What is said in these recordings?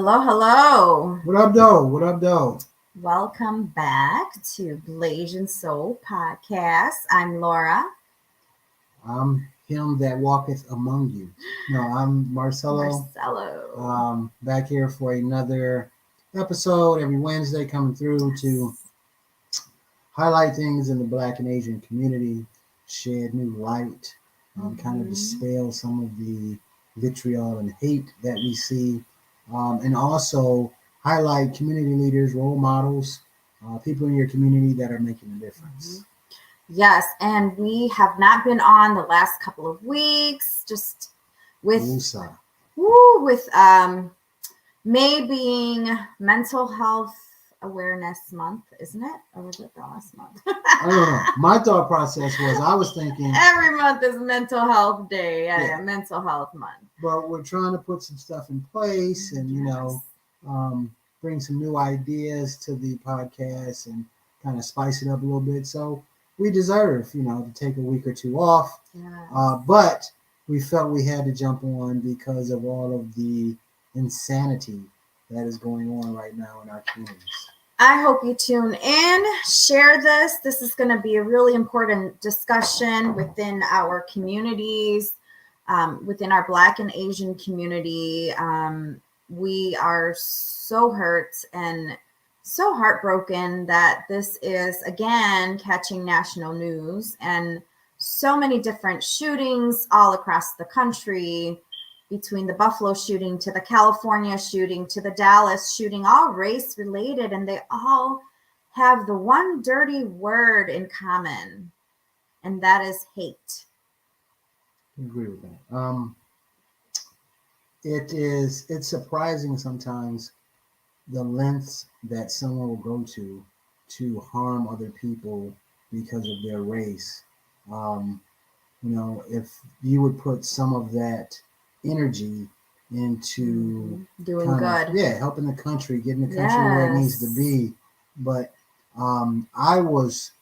Hello. What up, though? What up, though? Welcome back to Blasian Soul Podcast. I'm Laura. I'm him that walketh among you. No, I'm Marcelo. Back here for another episode every Wednesday, coming through to highlight things in the Black and Asian community, shed new light, kind of dispel some of the vitriol and hate that we see. And also highlight community leaders, role models, people in your community that are making a difference. Yes, and we have not been on the last couple of weeks, just with May being Mental Health Awareness Month, isn't it? Or was it the last month? I don't know. My thought process was I was thinking every month is Mental Health Day, Mental Health Month. But we're trying to put some stuff in place and, bring some new ideas to the podcast and kind of spice it up a little bit. So we deserve, to take a week or two off. Yes. But we felt we had to jump on because of all of the insanity that is going on right now in our communities. I hope you tune in, share this. This is going to be a really important discussion within our communities, within our Black and Asian community. We are so hurt and so heartbroken that this is, again, catching national news and so many different shootings all across the country, between the Buffalo shooting to the California shooting to the Dallas shooting, all race related, and they all have the one dirty word in common, and that is hate. I agree with that. It's surprising sometimes the lengths that someone will go to harm other people because of their race. If you would put some of that energy into doing good. Helping the country, getting the country where it needs to be. But I was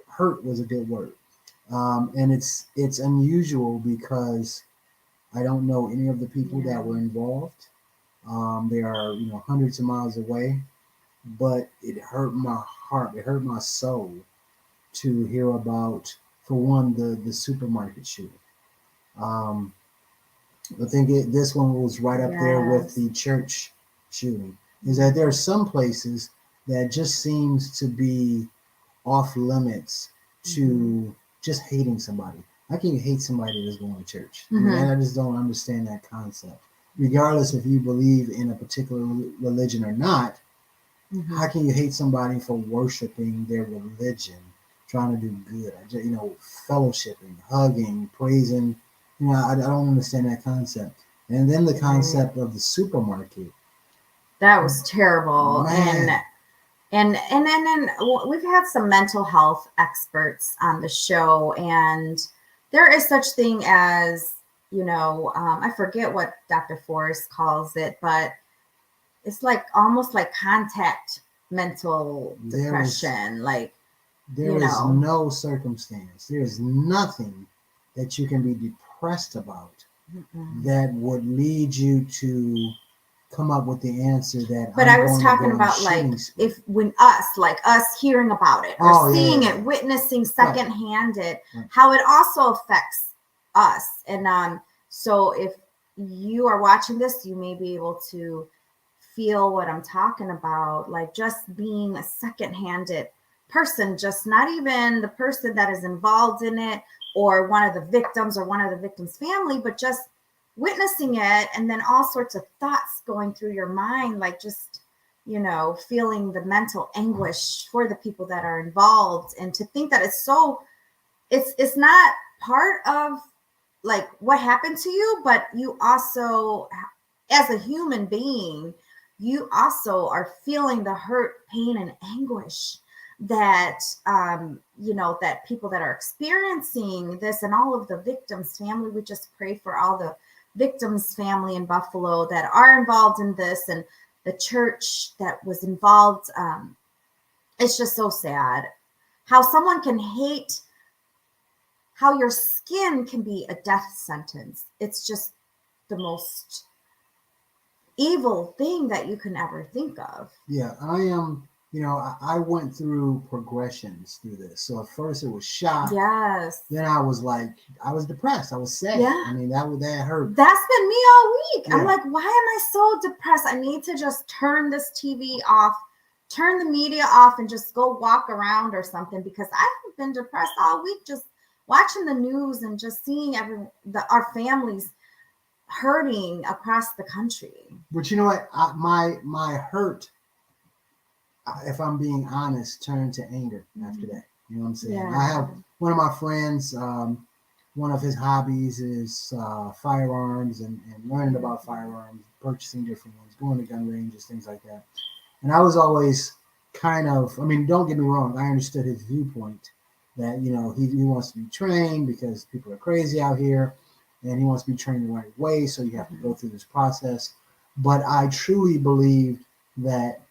hurt was a good word. And it's unusual because I don't know any of the people that were involved. They are, hundreds of miles away, but it hurt my heart. It hurt my soul to hear about, for one, the supermarket shooting. I think this one was right up there with the church shooting. Is that there are some places that just seems to be off limits to just hating somebody. How can you hate somebody that's going to church? And I just don't understand that concept. Regardless if you believe in a particular religion or not, how can you hate somebody for worshiping their religion, trying to do good, fellowshipping, hugging, praising? I don't understand that concept. And then the concept of the supermarket. That was terrible. Man. And then we've had some mental health experts on the show, and there is such thing as, I forget what Dr. Forrest calls it, but it's like almost like contact mental depression. There is no circumstance. There is nothing that you can be depressed about that would lead you to come up with the answer that. But I was talking about us hearing about it or seeing it, witnessing secondhand it, how it also affects us. And so if you are watching this, you may be able to feel what I'm talking about, like just being a second-handed person, just not even the person that is involved in it or one of the victims or one of the victim's family, but just witnessing it, and then all sorts of thoughts going through your mind, like just, you know, feeling the mental anguish for the people that are involved. And to think that it's not part of like what happened to you, but you also, as a human being, you also are feeling the hurt, pain, and anguish that you know, that people that are experiencing this, and all of the victims' family. We just pray for all the victims' family in Buffalo that are involved in this, and the church that was involved. It's just so sad how someone can hate, how your skin can be a death sentence. It's just the most evil thing that you can ever think of. Yeah, I am. You know, I went through progressions through this. So at first it was shock. Yes. Then I was depressed. I was sad. Yeah. I mean, that hurt. That's been me all week. Yeah. I'm like, why am I so depressed? I need to just turn this TV off, turn the media off, and just go walk around or something, because I have been depressed all week, just watching the news and just seeing our families hurting across the country. But you know what? My hurt, if I'm being honest, turned to anger after that. You know what I'm saying? Yeah. I have one of my friends, one of his hobbies is firearms and learning about firearms, purchasing different ones, going to gun ranges, things like that. And I was always kind of, I mean, don't get me wrong, I understood his viewpoint that, you know, he wants to be trained because people are crazy out here, and he wants to be trained the right way, so you have to go through this process. But I truly believe that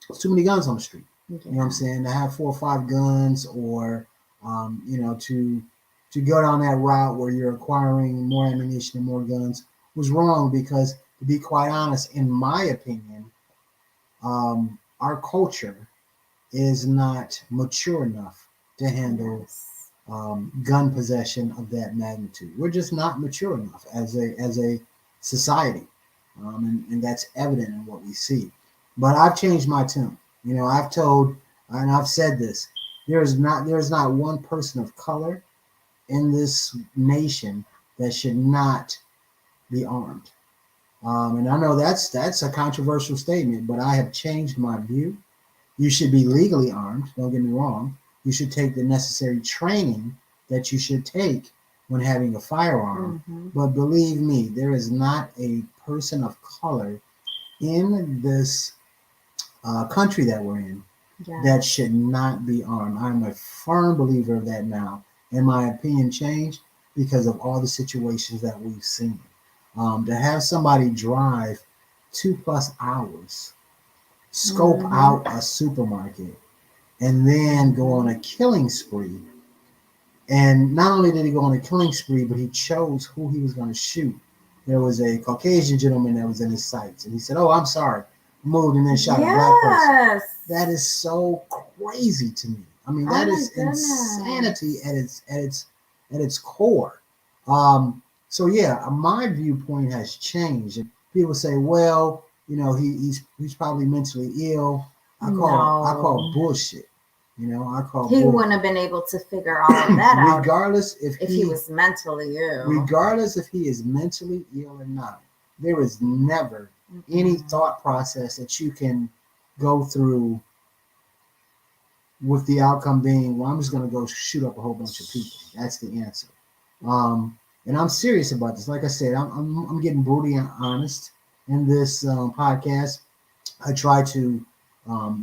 there's too many guns on the street. Yeah. You know what I'm saying? To have 4 or 5 guns, or you know, to go down that route where you're acquiring more ammunition and more guns was wrong, because, to be quite honest, in my opinion, our culture is not mature enough to handle gun possession of that magnitude. We're just not mature enough as a society, and that's evident in what we see. But I've changed my tune. You know, I've told, and I've said this: there's not one person of color in this nation that should not be armed. And I know that's a controversial statement, but I have changed my view. You should be legally armed. Don't get me wrong. You should take the necessary training that you should take when having a firearm. Mm-hmm. But believe me, there is not a person of color in this country that we're in that should not be armed. I'm a firm believer of that now. And my opinion changed because of all the situations that we've seen. To have somebody drive 2+ hours, scope out a supermarket, and then go on a killing spree. And not only did he go on a killing spree, but he chose who he was going to shoot. There was a Caucasian gentleman that was in his sights, and he said, "Oh, I'm sorry," moved and then shot a black person. That is so crazy to me. I mean, that is insanity at its core. So yeah, my viewpoint has changed. And people say, "Well, you know, he's probably mentally ill." I call bullshit. You know, I call he bullshit. Wouldn't have been able to figure all of that out. Regardless if he was mentally ill. Regardless if he is mentally ill or not, there is never any thought process that you can go through with the outcome being, well, I'm just going to go shoot up a whole bunch of people. That's the answer. And I'm serious about this. Like I said, I'm getting brutally honest in this podcast. I try to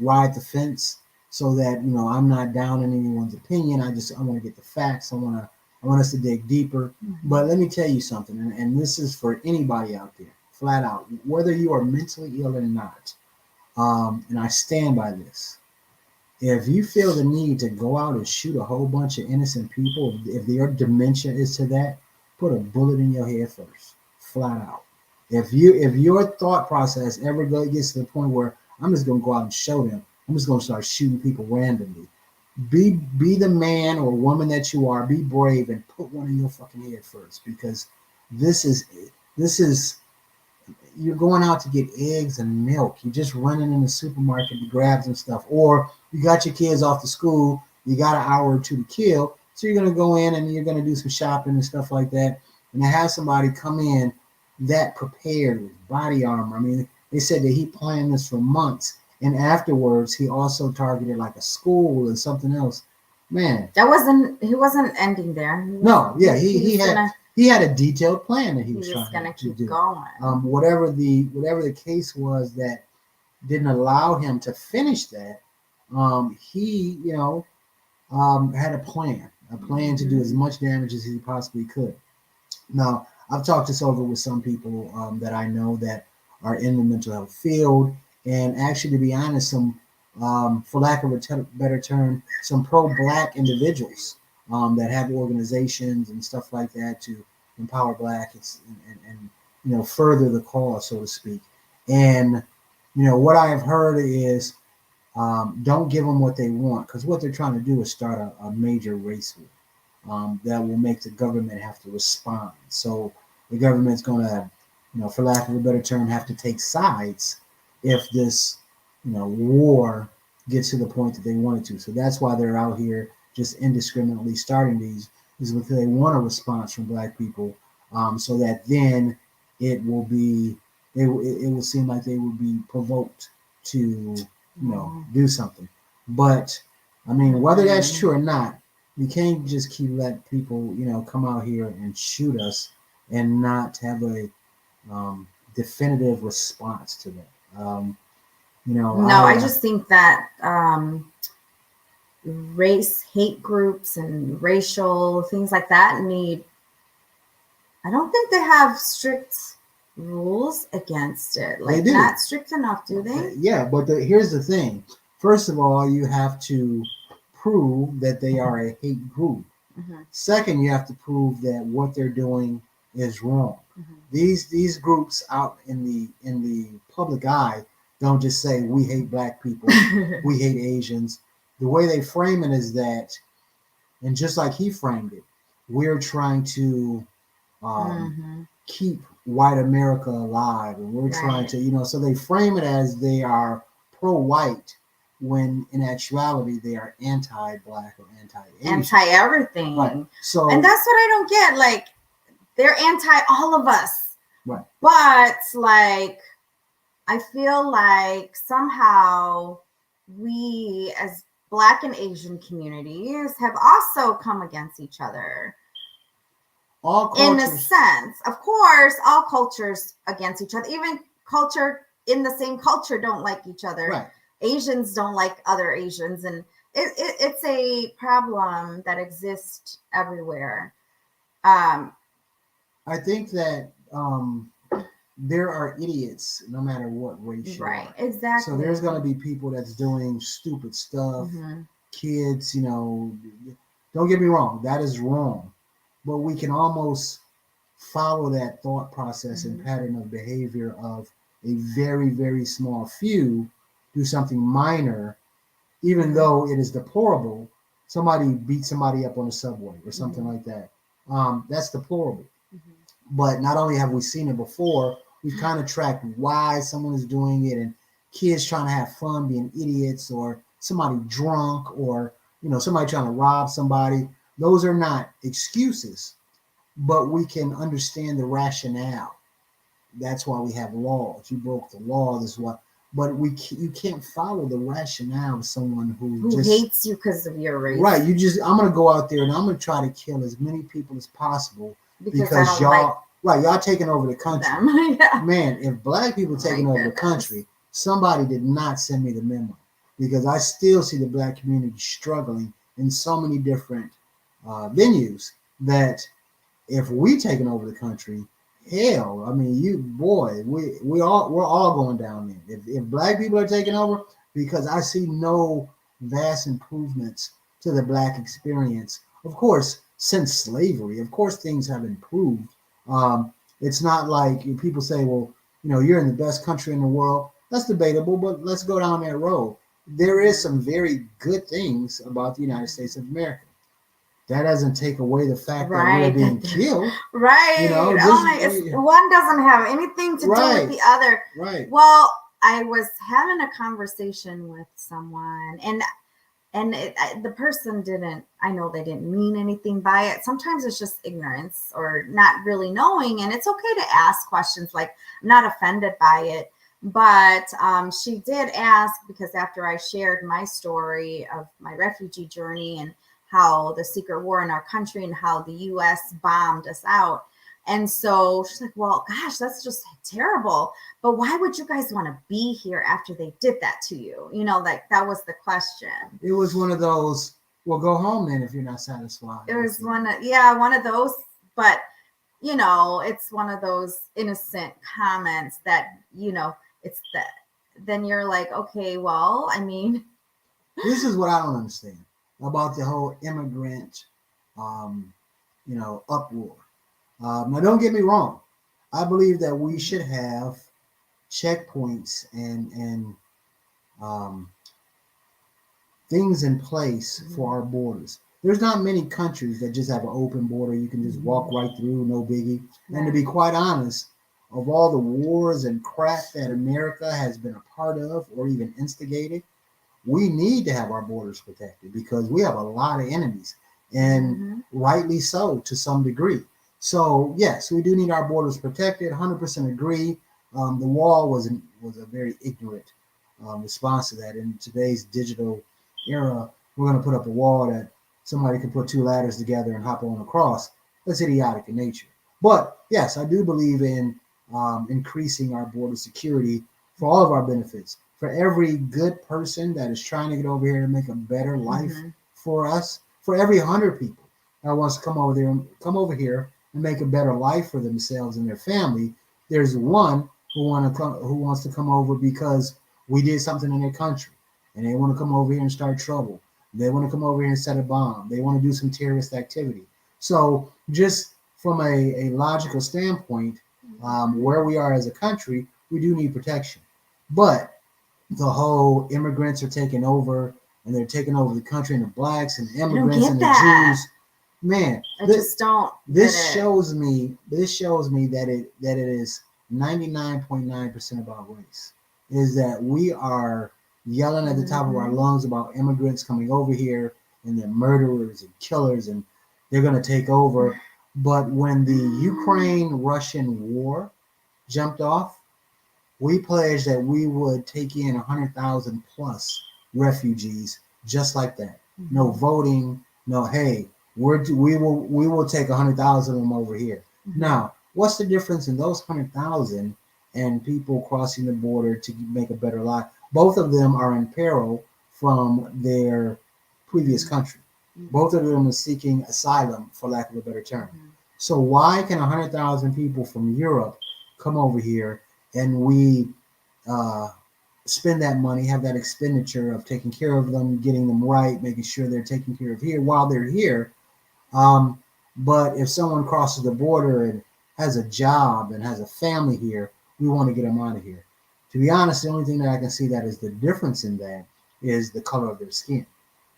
ride the fence so that, you know, I'm not down in anyone's opinion. I want to get the facts. I want us to dig deeper. Mm-hmm. But let me tell you something, and this is for anybody out there, flat out, whether you are mentally ill or not. And I stand by this. If you feel the need to go out and shoot a whole bunch of innocent people, if your dementia is to that, put a bullet in your head first, flat out. If your thought process ever gets to the point where I'm just going to go out and show them, I'm just going to start shooting people randomly, be the man or woman that you are. Be brave and put one in your fucking head first, because this is you're going out to get eggs and milk. You're just running in the supermarket to grab some stuff, or you got your kids off to school. You got an hour or two to kill, so you're gonna go in and you're gonna do some shopping and stuff like that. And to have somebody come in that prepared with body armor. I mean, they said that he planned this for months, and afterwards he also targeted like a school and something else. Man, he wasn't ending there. He had a detailed plan that he was trying to keep do. Going. Whatever the case was that didn't allow him to finish that, he had a plan to do as much damage as he possibly could. Now, I've talked this over with some people that I know that are in the mental health field, and actually, to be honest, some, for lack of a better term, some pro-Black individuals that have organizations and stuff like that to empower Black and further the cause, so to speak. And what I have heard is don't give them what they want, because what they're trying to do is start a major race war. That will make the government have to respond. So the government's going to, for lack of a better term, have to take sides if this, war gets to the point that they want it to. So that's why they're out here just indiscriminately starting these, is because they want a response from Black people, so that then it will seem like they will be provoked to, do something. But I mean, whether that's true or not, you can't just keep letting people, come out here and shoot us and not have a definitive response to that. I just think that race hate groups and racial things like that I don't think they have strict rules against it. Like, not strict enough, do they? Yeah, but here's the thing. First of all, you have to prove that they are a hate group. Mm-hmm. Second, you have to prove that what they're doing is wrong. Mm-hmm. These groups out in the public eye don't just say we hate Black people, we hate Asians. The way they frame it is that, and just like he framed it, we're trying to keep white America alive, and we're trying to, so they frame it as they are pro-white, when in actuality they are anti-Black or anti-Asian. Anti-everything. Right. So, and that's what I don't get. Like, they're anti all of us. Right. But, like, I feel like somehow we as Black and Asian communities have also come against each other. All cultures. In a sense. Of course, all cultures against each other. Even culture in the same culture don't like each other. Right. Asians don't like other Asians, and it's a problem that exists everywhere. I think that there are idiots no matter what race you are. Right, exactly. So there's going to be people that's doing stupid stuff. Mm-hmm. Kids, don't get me wrong, that is wrong. But we can almost follow that thought process and pattern of behavior of a very, very small few do something minor, even though it is deplorable. Somebody beat somebody up on the subway or something like that. That's deplorable. Mm-hmm. But not only have we seen it before, we've kind of tracked why someone is doing it, and kids trying to have fun being idiots, or somebody drunk, or somebody trying to rob somebody. Those are not excuses, but we can understand the rationale. That's why we have laws. You broke the law. This is what. But you can't follow the rationale of someone who just hates you because of your race. Right. I'm going to go out there and I'm going to try to kill as many people as possible because y'all taking over the country. Yeah. Man, if Black people taking over the country, somebody did not send me the memo, because I still see the Black community struggling in so many different venues that if we taking over the country, hell, I mean, we're all going down there. If Black people are taking over, because I see no vast improvements to the Black experience. Of course, since slavery, of course, things have improved. It's not like people say, well, you're in the best country in the world. That's debatable, but let's go down that road. there is some very good things about the United States of America. That doesn't take away the fact that we're being killed. Right. You know, one doesn't have anything to do with the other. Right. Well, I was having a conversation with someone, and the person didn't, I know they didn't mean anything by it. Sometimes it's just ignorance or not really knowing. And it's okay to ask questions. Like, I'm not offended by it. But she did ask, because after I shared my story of my refugee journey and how the secret war in our country and how the U.S. bombed us out. And so she's like, well, gosh, that's just terrible. But why would you guys want to be here after they did that to you? You know, like that was the question. It was one of those, well, go home then if you're not satisfied. It was one of those. But, you know, it's one of those innocent comments that, you know, it's that then you're like, okay, well, I mean. This is what I don't understand about the whole immigrant, uproar. Now, don't get me wrong. I believe that we should have checkpoints and things in place for our borders. There's not many countries that just have an open border. You can just walk right through, no biggie. And to be quite honest, of all the wars and crap that America has been a part of or even instigated, we need to have our borders protected because we have a lot of enemies, and rightly so to some degree. So yes, we do need our borders protected. 100% agree. The wall was a very ignorant response to that. In today's digital era, we're going to put up a wall that somebody can put two ladders together and hop on across. That's idiotic in nature. But yes, I do believe in increasing our border security for all of our benefits. For every good person that is trying to get over here and make a better life for us, for every 100 people that wants to come over here and make a better life for themselves and their family, there's one who wants to come over because we did something in their country, and they want to come over here and start trouble. They want to come over here and set a bomb. They want to do some terrorist activity. So just from a logical standpoint, where we are as a country, we do need protection. But the whole immigrants are taking over, and they're taking over the country, and the blacks and the immigrants and the Jews. Man, This shows me that it is 99.9% about race. Is that we are yelling at the top of our lungs about immigrants coming over here and they're murderers and killers and they're going to take over. But when the Ukraine-Russian war jumped off, we pledged that we would take in 100,000 plus refugees just like that. No voting, no, hey, we will take 100,000 of them over here. Now, what's the difference in those 100,000 and people crossing the border to make a better life? Both of them are in peril from their previous country. Both of them are seeking asylum, for lack of a better term. So why can 100,000 people from Europe come over here and we spend that money, have that expenditure of taking care of them, getting them right, making sure they're taken care of here while they're here? But if someone crosses the border and has a job and has a family here, we want to get them out of here. To be honest, the only thing that I can see that is the difference in that is the color of their skin.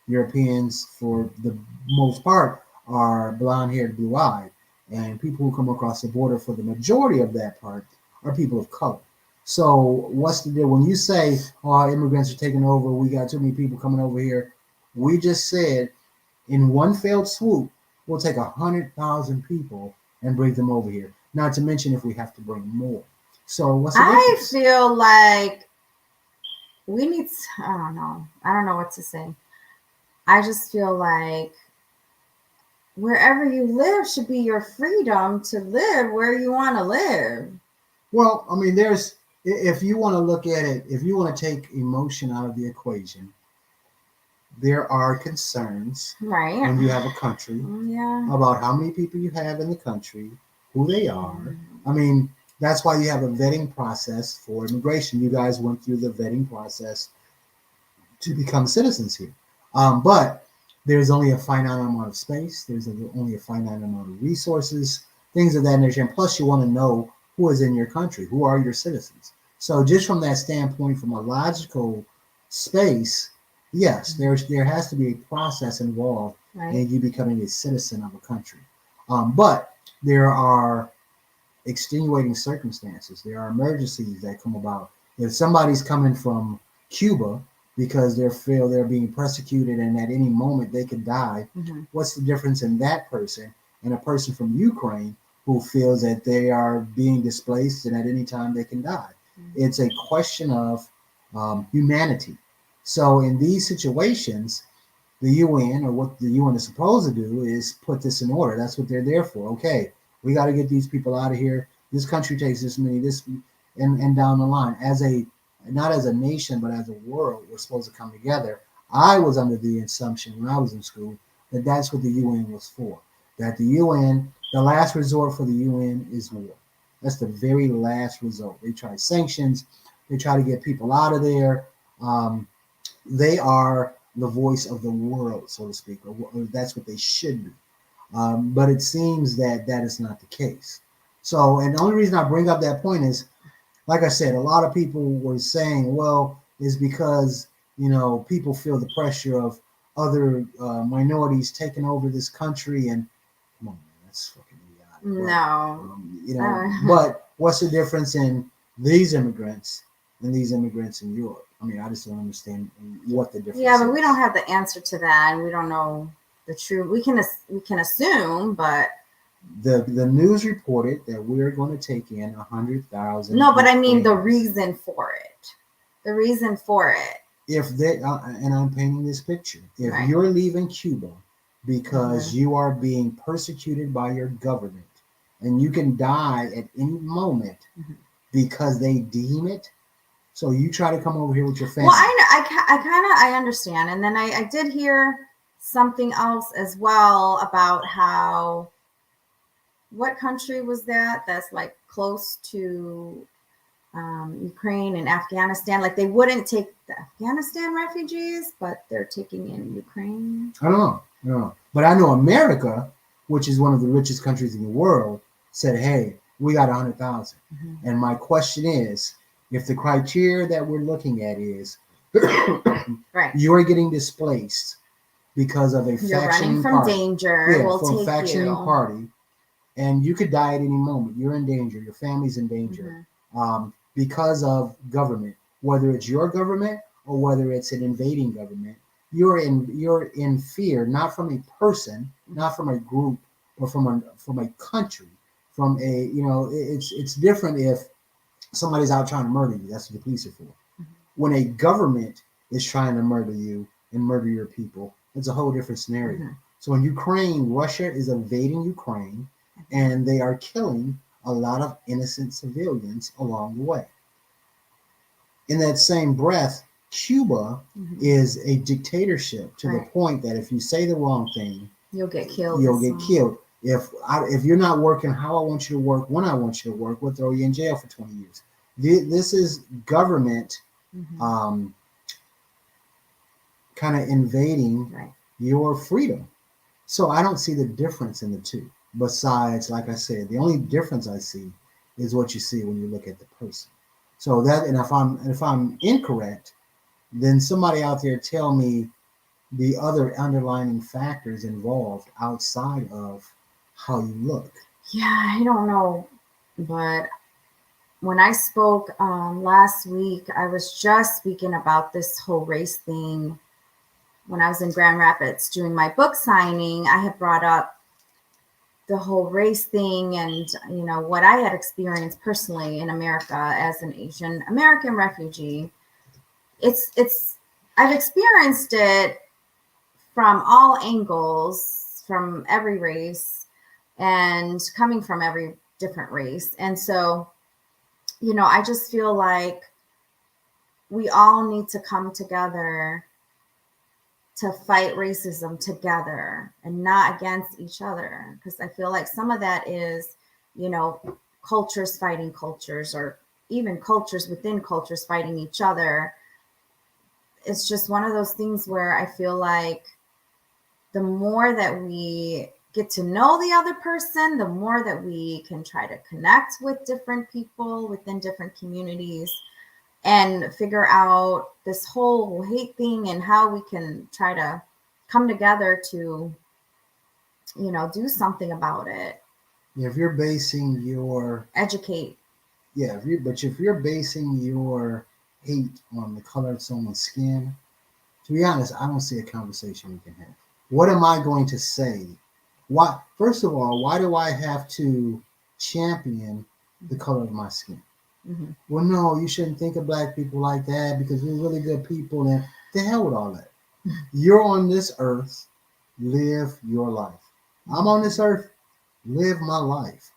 Europeans, for the most part, are blonde-haired, blue-eyed, and people who come across the border for the majority of that part are people of color. So what's the deal? When you say, oh, immigrants are taking over, we got too many people coming over here, we just said in one fell swoop, we'll take 100,000 people and bring them over here. Not to mention if we have to bring more. So what's the difference? I feel like we need, I don't know what to say. I just feel like wherever you live should be your freedom to live where you want to live. Well, I mean, if you want to look at it, if you want to take emotion out of the equation, there are concerns when you have a country about how many people you have in the country, who they are. I mean, that's why you have a vetting process for immigration. You guys went through the vetting process to become citizens here. But there's only a finite amount of space. There's only a finite amount of resources, things of that nature. And plus, you want to know who is in your country, who are your citizens. So just from that standpoint, from a logical space, yes, there has to be a process involved in you becoming a citizen of a country. But there are extenuating circumstances. There are emergencies that come about. If somebody's coming from Cuba because they feel they're being persecuted and at any moment they could die, what's the difference in that person and a person from Ukraine who feels that they are being displaced and at any time they can die? It's a question of humanity. So in these situations, the UN, or what the UN is supposed to do, is put this in order. That's what they're there for. Okay, we got to get these people out of here. This country takes this many, and down the line. Not as a nation, but as a world, we're supposed to come together. I was under the assumption when I was in school that that's what the UN was for. That the UN, the last resort for the UN is war. That's the very last resort. They try sanctions. They try to get people out of there. They are the voice of the world, so to speak, or that's what they should be. But it seems that that is not the case. So, and the only reason I bring up that point is, like I said, a lot of people were saying, well, is because, people feel the pressure of other minorities taking over this country. And come on, man, that's fucking idiotic. No. But what's the difference in these immigrants and these immigrants in Europe? I mean, I just don't understand what the difference is. Yeah, but we don't have the answer to that, and we don't know the truth. We can assume, but the news reported that we're going to take in 100,000. No, but I mean the reason for it. The reason for it. If they and I'm painting this picture. If you're leaving Cuba because you are being persecuted by your government, and you can die at any moment because they deem it. So you try to come over here with your family. Well, I understand. And then I did hear something else as well about how, what country was that? That's like close to Ukraine and Afghanistan. Like they wouldn't take the Afghanistan refugees, but they're taking in Ukraine. I don't know. But I know America, which is one of the richest countries in the world, said, hey, we got 100,000. And my question is, if the criteria that we're looking at is you are getting displaced because of a factioning party. Danger. From a factioning party, and you could die at any moment. You're in danger. Your family's in danger because of government, whether it's your government or whether it's an invading government. You're in fear, not from a person, not from a group, or from a country. From a it's different if somebody's out trying to murder you. That's what the police are for. When a government is trying to murder you and murder your people, it's a whole different scenario. So in Ukraine, Russia is invading Ukraine, and they are killing a lot of innocent civilians along the way. In that same breath, Cuba is a dictatorship to the point that if you say the wrong thing, you'll get killed. If you're not working how I want you to work, when I want you to work, we'll throw you in jail for 20 years. This is government kind of invading your freedom. So I don't see the difference in the two. Besides, like I said, the only difference I see is what you see when you look at the person. So that, and if I'm incorrect, then somebody out there tell me the other underlying factors involved outside of how you look. Yeah, I don't know, but when I spoke last week, I was just speaking about this whole race thing. When I was in Grand Rapids doing my book signing, I had brought up the whole race thing and, what I had experienced personally in America as an Asian American refugee. I've experienced it from all angles, from every race and coming from every different race. And so, I just feel like we all need to come together to fight racism together and not against each other. Because I feel like some of that is, cultures fighting cultures, or even cultures within cultures fighting each other. It's just one of those things where I feel like the more that we get to know the other person, the more that we can try to connect with different people within different communities, and figure out this whole hate thing and how we can try to come together to, do something about it. If you're basing your educate. Yeah, if you're basing your hate on the color of someone's skin, to be honest, I don't see a conversation we can have. What am I going to say? Why? First of all, why do I have to champion the color of my skin? Mm-hmm. Well, no, you shouldn't think of black people like that because we're really good people. And the hell with all that. You're on this earth, live your life. I'm on this earth, live my life.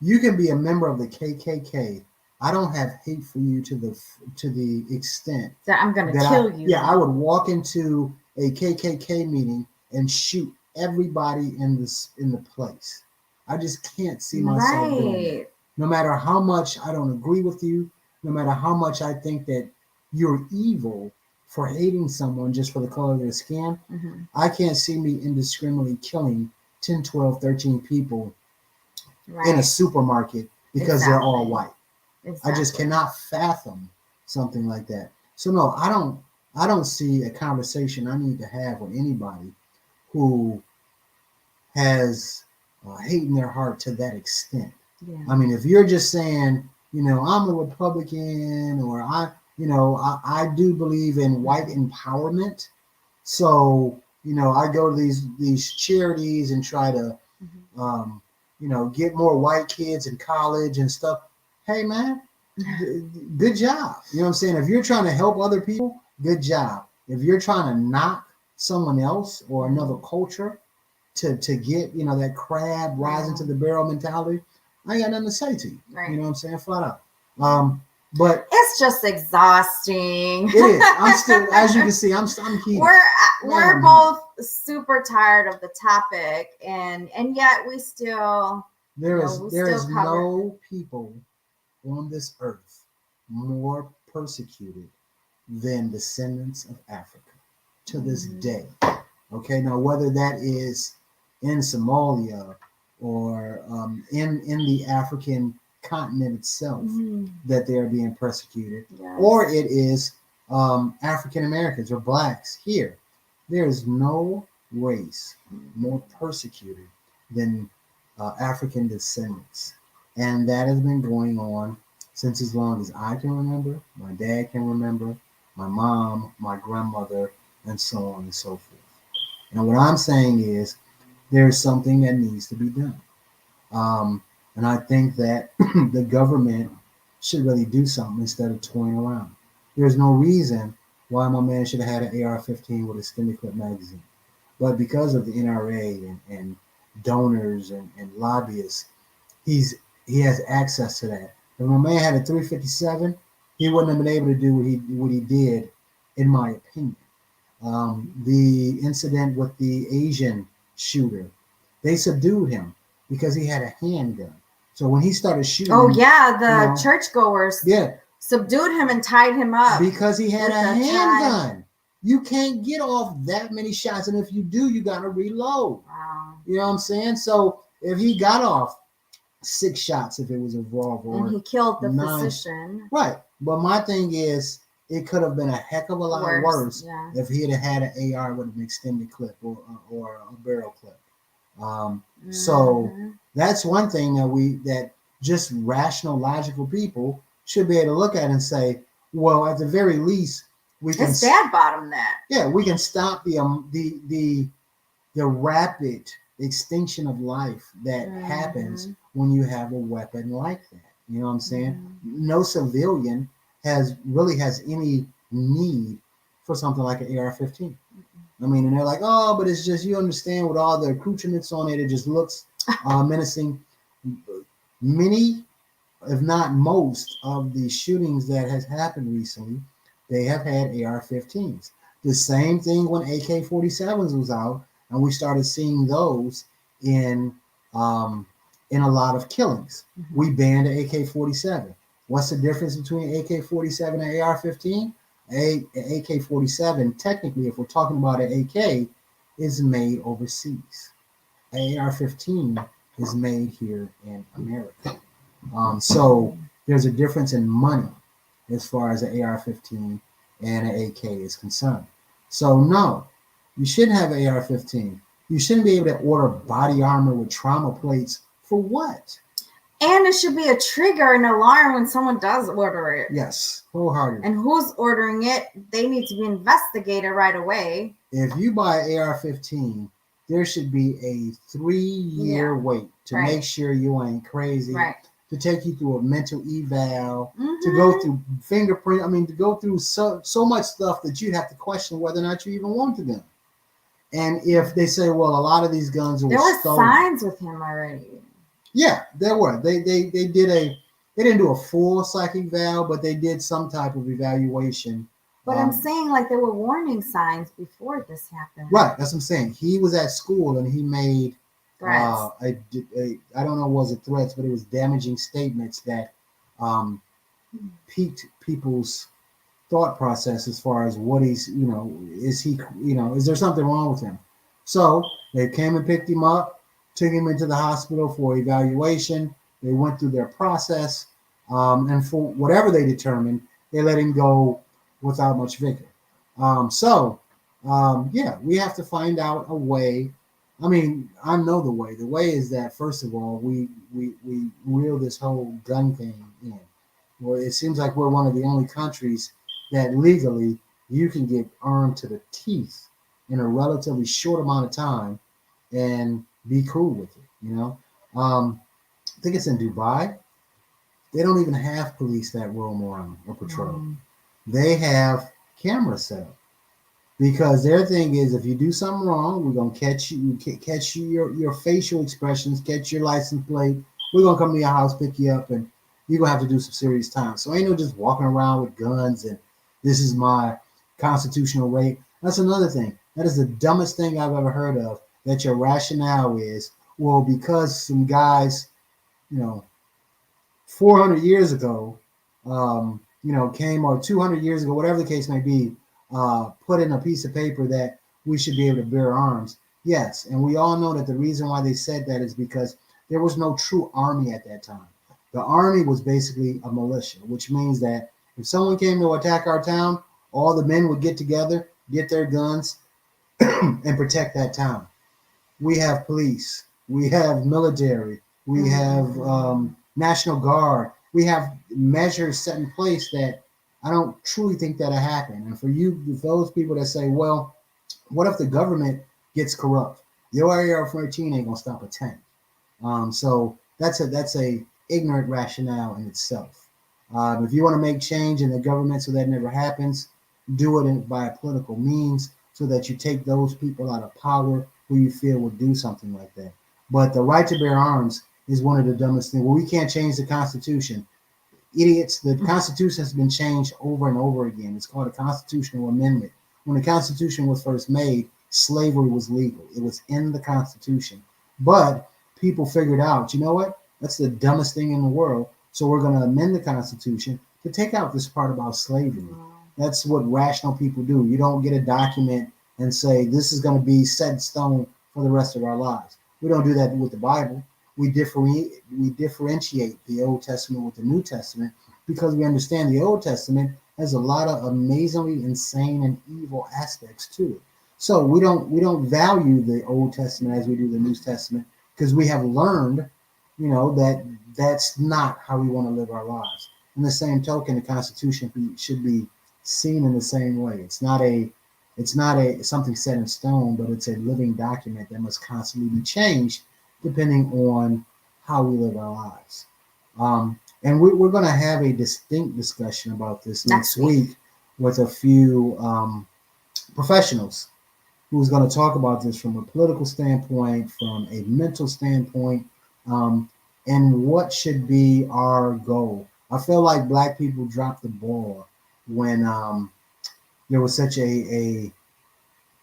You can be a member of the KKK. I don't have hate for you to the extent that I'm going to kill you. Yeah, I would walk into a KKK meeting and shoot everybody in the place. I just can't see myself doing it. No matter how much I don't agree with you, no matter how much I think that you're evil for hating someone just for the color of their skin, mm-hmm. I can't see me indiscriminately killing 10, 12, 13 people in a supermarket because they're all white. Exactly. I just cannot fathom something like that. So no, I don't see a conversation I need to have with anybody who has hate in their heart to that extent. Yeah. I mean, if you're just saying, I'm a Republican, or I do believe in white empowerment. So, I go to these charities and try to, get more white kids in college and stuff. Hey, man, good job. You know what I'm saying? If you're trying to help other people, good job. If you're trying to knock someone else or another culture to get, that crab rising to the barrel mentality, I ain't got nothing to say to you. Right. You know what I'm saying? Flat out. But it's just exhausting. It is. I'm still, as you can see, I'm heated. We're both super tired of the topic, and yet we still there is no people on this earth more persecuted than descendants of Africa to this day. Okay, now whether that is in Somalia or in the African continent itself that they are being persecuted, yes. or it is African Americans or blacks here. There is no race more persecuted than African descendants, and that has been going on since as long as I can remember, my dad can remember, my mom, my grandmother, and so on and so forth. And what I'm saying is there's something that needs to be done. And I think that the government should really do something instead of toying around. There's no reason why my man should have had an AR-15 with a extended clip magazine. But because of the NRA and donors and lobbyists, he has access to that. If my man had a 357, he wouldn't have been able to do what he did, in my opinion. The incident with the Asian shooter, they subdued him because he had a handgun. So when he started shooting, the churchgoers, subdued him and tied him up because he had a handgun. You can't get off that many shots, and if you do, you got to reload. Wow. You know what I'm saying? So if he got off 6 shots, if it was a revolver, and he killed the physician, right? But my thing is, it could have been a heck of a lot worse if he had an AR with an extended clip or a barrel clip. So that's one thing that just rational, logical people should be able to look at and say, well, at the very least, we can dad bottom that. Yeah, we can stop the rapid extinction of life that happens when you have a weapon like that. You know what I'm saying? No civilian has any need for something like an AR-15. I mean, and they're like, oh, but it's just, you understand, with all the accoutrements on it, it just looks menacing. Many, if not most, of the shootings that has happened recently, they have had AR-15s. The same thing when AK-47s was out, and we started seeing those in a lot of killings. We banned the AK-47. What's the difference between AK-47 and AR-15? AK-47, technically, if we're talking about an AK, is made overseas. AR-15 is made here in America. So there's a difference in money. as far as an AR-15 and an AK is concerned. So no, you shouldn't have an AR-15. You shouldn't be able to order body armor with trauma plates for what? And it should be a trigger, an alarm when someone does order it. Yes, wholeheartedly. And who's ordering it? They need to be investigated right away. If you buy an AR-15, there should be a 3-year wait to make sure you ain't crazy. Right. To take you through a mental eval, to go through fingerprint. I mean, to go through so much stuff that you'd have to question whether or not you even wanted them. And if they say, well, a lot of these guns were stolen. Signs with him already. Yeah, there were. They didn't do a full psychic eval, but they did some type of evaluation. But I'm saying like there were warning signs before this happened. Right, that's what I'm saying. He was at school and he made threats. I don't know, was it threats, but it was damaging statements that piqued people's thought process as far as what he's, is there something wrong with him? So they came and picked him up, took him into the hospital for evaluation. They went through their process, and for whatever they determined, they let him go without much vigor. We have to find out a way. I mean, I know the way. The way is that, first of all, we reel this whole gun thing in. Well, it seems like we're one of the only countries that legally you can get armed to the teeth in a relatively short amount of time and be cool with it, I think it's in Dubai. They don't even have police that roam around or patrol. They have cameras set up because their thing is, if you do something wrong, we're gonna catch you, your facial expressions, catch your license plate. We're gonna come to your house, pick you up, and you're gonna have to do some serious time. So ain't no just walking around with guns and this is my constitutional right. That's another thing. That is the dumbest thing I've ever heard of. That your rationale is, well, because some guys, 400 years ago, came, or 200 years ago, whatever the case may be, put in a piece of paper that we should be able to bear arms. Yes, and we all know that the reason why they said that is because there was no true army at that time. The army was basically a militia, which means that if someone came to attack our town, all the men would get together, get their guns, and protect that town. We have police, we have military, we have National Guard. We have measures set in place that I don't truly think that'll happen. And for those people that say, well, what if the government gets corrupt? Your AR-15 ain't gonna stop a tank. So that's a ignorant rationale in itself. If you want to make change in the government so that never happens, do it by political means so that you take those people out of power who you feel would do something like that. But the right to bear arms is one of the dumbest things. Well, we can't change the Constitution. Idiots, the Constitution has been changed over and over again. It's called a constitutional amendment. When the Constitution was first made, slavery was legal. It was in the Constitution. But people figured out, you know what? That's the dumbest thing in the world. So we're going to amend the Constitution to take out this part about slavery. That's what rational people do. You don't get a document and say, this is going to be set in stone for the rest of our lives. We don't do that with the Bible. We differentiate the Old Testament with the New Testament because we understand the Old Testament has a lot of amazingly insane and evil aspects to it. So we don't value the Old Testament as we do the New Testament because we have learned, that that's not how we want to live our lives. In the same token, the Constitution should be seen in the same way. It's not something set in stone, but it's a living document that must constantly be changed depending on how we live our lives. And we're going to have a distinct discussion about this next week with a few professionals who's going to talk about this from a political standpoint, from a mental standpoint, and what should be our goal. I feel like Black people dropped the ball when there was such a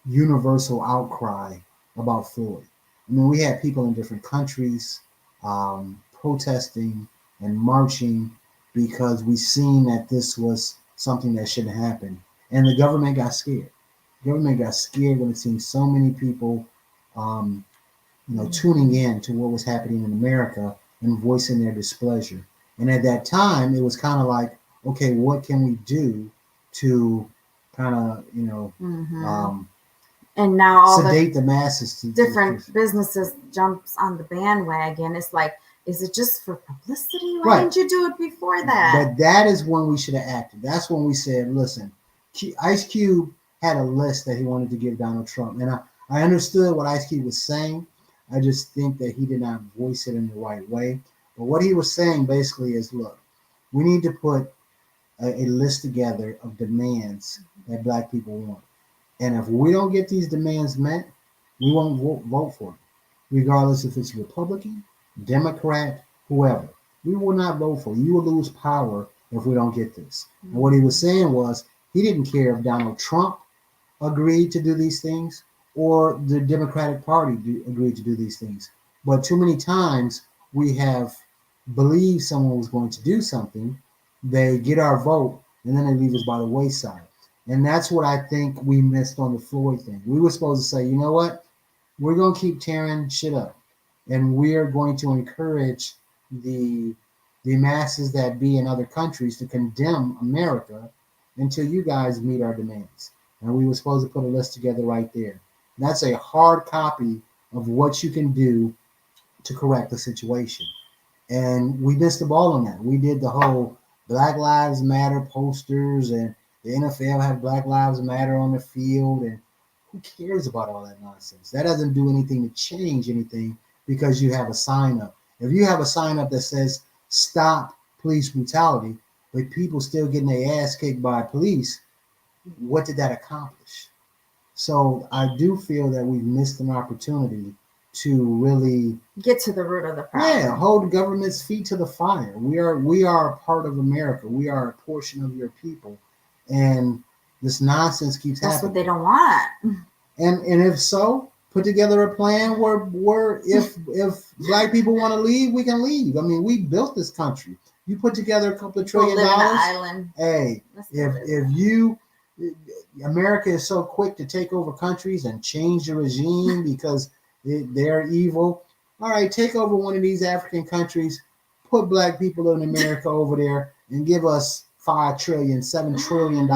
universal outcry about Floyd. I mean, we had people in different countries protesting and marching because we seen that this was something that shouldn't happen. And the government got scared. The government got scared when it seemed so many people, tuning in to what was happening in America and voicing their displeasure. And at that time, it was kind of like, okay, what can we do to kind of, and now all sedate the masses to different businesses jumps on the bandwagon. It's like, is it just for publicity? Why didn't you do it before that? But that is when we should have acted. That's when we said, listen, Ice Cube had a list that he wanted to give Donald Trump. And I understood what Ice Cube was saying. I just think that he did not voice it in the right way. But what he was saying basically is, look, we need to put a list together of demands that Black people want. And if we don't get these demands met, we won't vote for it, regardless if it's Republican, Democrat, whoever. We will not vote for it. You will lose power if we don't get this. And what he was saying was he didn't care if Donald Trump agreed to do these things or the Democratic Party agreed to do these things. But too many times we have believed someone was going to do something, they get our vote, and then they leave us by the wayside. And that's what I think we missed on the Floyd thing. We were supposed to say, you know what? We're going to keep tearing shit up. And we're going to encourage the masses that be in other countries to condemn America until you guys meet our demands. And we were supposed to put a list together right there. And that's a hard copy of what you can do to correct the situation. And we missed the ball on that. We did the whole Black Lives Matter posters, and the NFL have Black Lives Matter on the field, and who cares about all that nonsense? That doesn't do anything to change anything because you have a sign up. If you have a sign up that says stop police brutality, but people still getting their ass kicked by police, what did that accomplish? So I do feel that we've missed an opportunity to really get to the root of the problem. Yeah, hold the government's feet to the fire. We are a part of America. We are a portion of your people. And this nonsense keeps happening. That's what they don't want. And if so, put together a plan where if Black people want to leave, we can leave. I mean, we built this country. You put together a couple of $1 trillion. Island. Hey, if America is so quick to take over countries and change the regime because they're evil. All right, take over one of these African countries, put Black people in America over there, and give us $5 trillion, $7 trillion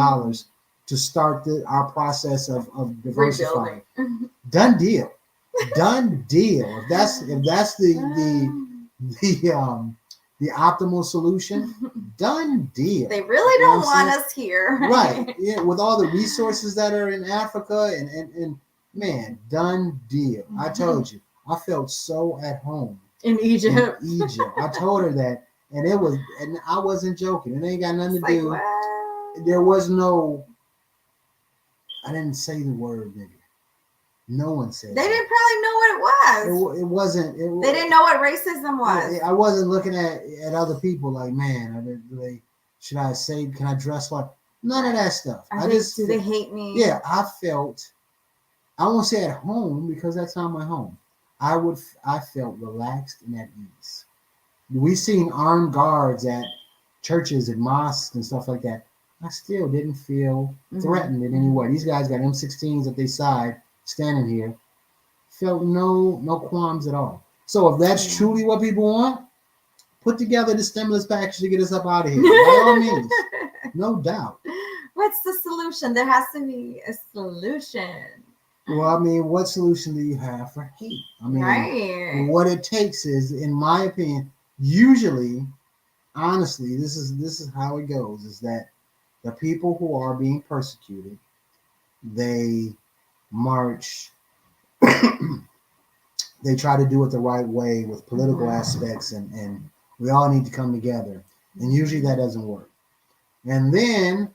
to start our process of diversifying. Done deal. Done deal. If that's the optimal solution, done deal. They really don't want us here. Right. Yeah, with all the resources that are in Africa and man, done deal. I told you, I felt so at home in Egypt. I told her that, and I wasn't joking. It ain't got nothing to do. Wow. There was no. I didn't say the word nigga. No one said. They didn't probably know what it was. It wasn't. They didn't know what racism was. I wasn't looking at other people like, man, should I say? Can I dress like? None of that stuff. Do they hate me? Yeah, I felt. I won't say at home because that's not my home. I felt relaxed and at ease. We've seen armed guards at churches and mosques and stuff like that. I still didn't feel threatened in any way. These guys got M16s at their side, standing here. Felt no qualms at all. So if that's truly what people want, put together the stimulus package to get us up out of here. By all means, no doubt. What's the solution? There has to be a solution. Well, I mean, what solution do you have for hate? I mean, what it takes is, in my opinion, usually, honestly, this is how it goes, is that the people who are being persecuted, they march, they try to do it the right way with political aspects, and we all need to come together. And usually that doesn't work. And then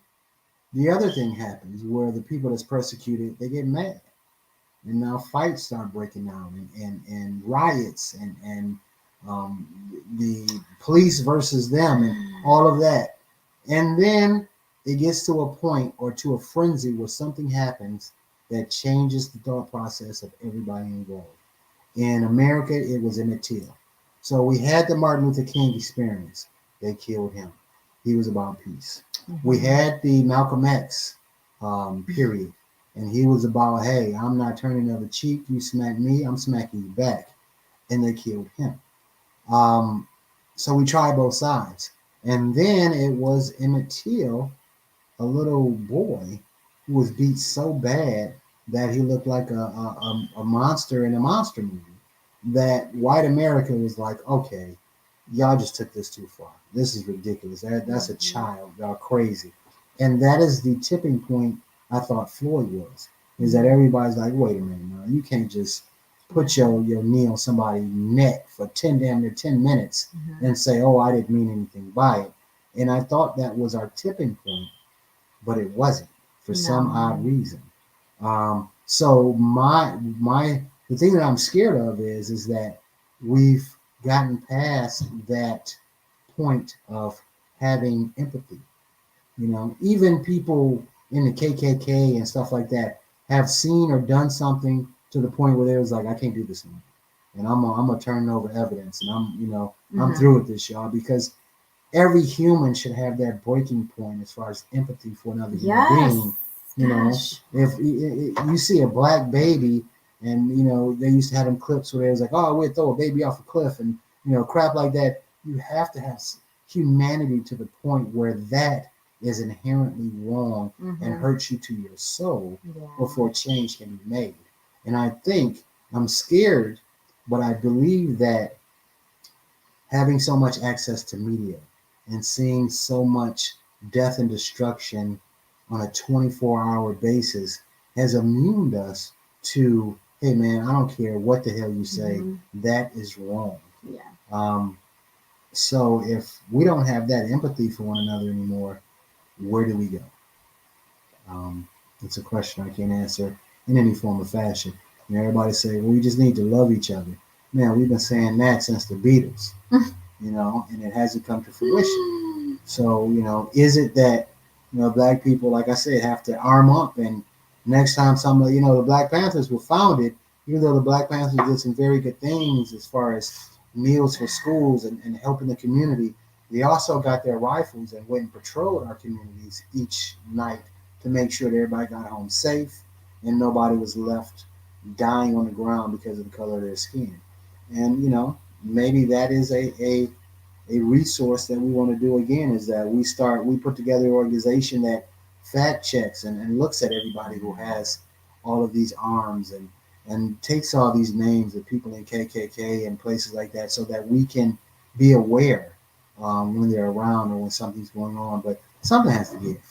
the other thing happens where the people that's persecuted, they get mad. And now fights start breaking out and riots and the police versus them and all of that. And then it gets to a point or to a frenzy where something happens that changes the thought process of everybody involved. In America, it was Emmett Till. So we had the Martin Luther King experience. They killed him. He was about peace. We had the Malcolm X period. And he was about, hey, I'm not turning the other cheek. You smack me, I'm smacking you back. And they killed him. So we tried both sides. And then it was Emmett Till, a little boy who was beat so bad that he looked like a monster in a monster movie. That white America was like, okay, y'all just took this too far. This is ridiculous. That's a child. Y'all crazy. And that is the tipping point I thought Floyd was. Is that everybody's like, wait a minute, now you can't just put your knee on somebody's neck for 10 minutes and say, oh, I didn't mean anything by it. And I thought that was our tipping point, but it wasn't for some odd reason. So the thing that I'm scared of is that we've gotten past that point of having empathy. You know, even people in the KKK and stuff like that have seen or done something to the point where they was like, I can't do this anymore, and I'm gonna turn over evidence, and I'm through with this, y'all, because every human should have that breaking point as far as empathy for another human being. You know, if you see a black baby, and they used to have them clips where they was like, oh, we'd throw a baby off a cliff, and crap like that. You have to have humanity to the point where that is inherently wrong and hurts you to your soul before change can be made. And I think I'm scared, but I believe that having so much access to media and seeing so much death and destruction on a 24-hour basis has immuned us to, hey man, I don't care what the hell you say, that is wrong. So if we don't have that empathy for one another anymore, where do we go? It's a question I can't answer in any form or fashion. Everybody say, well, we just need to love each other. Man, we've been saying that since the Beatles, and it hasn't come to fruition. So, is it that, black people, like I said, have to arm up, and next time somebody, the Black Panthers were founded, even though the Black Panthers did some very good things as far as meals for schools and helping the community, they also got their rifles and went and patrolled our communities each night to make sure that everybody got home safe and nobody was left dying on the ground because of the color of their skin. And, maybe that is a resource that we want to do again, is that we put together an organization that fact checks and looks at everybody who has all of these arms and takes all these names of people in KKK and places like that, so that we can be aware when they're around or when something's going on. But something has to give.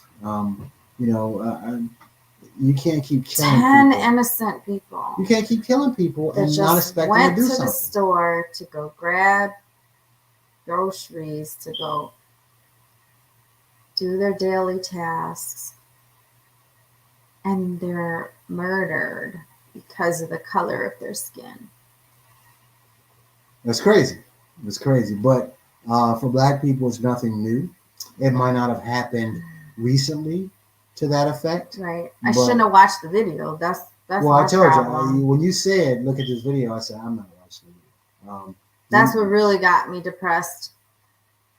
You can't keep killing 10 people. innocent people. You can't keep killing people and not expect them to do something. Went to the store to go grab groceries, to go do their daily tasks, and they're murdered because of the color of their skin. That's crazy. It's crazy. But for black people, it's nothing new. It might not have happened recently to that effect. Right. I shouldn't have watched the video. That's well, I told you when you said, "Look at this video," I said, "I'm not watching it." That's what really got me depressed.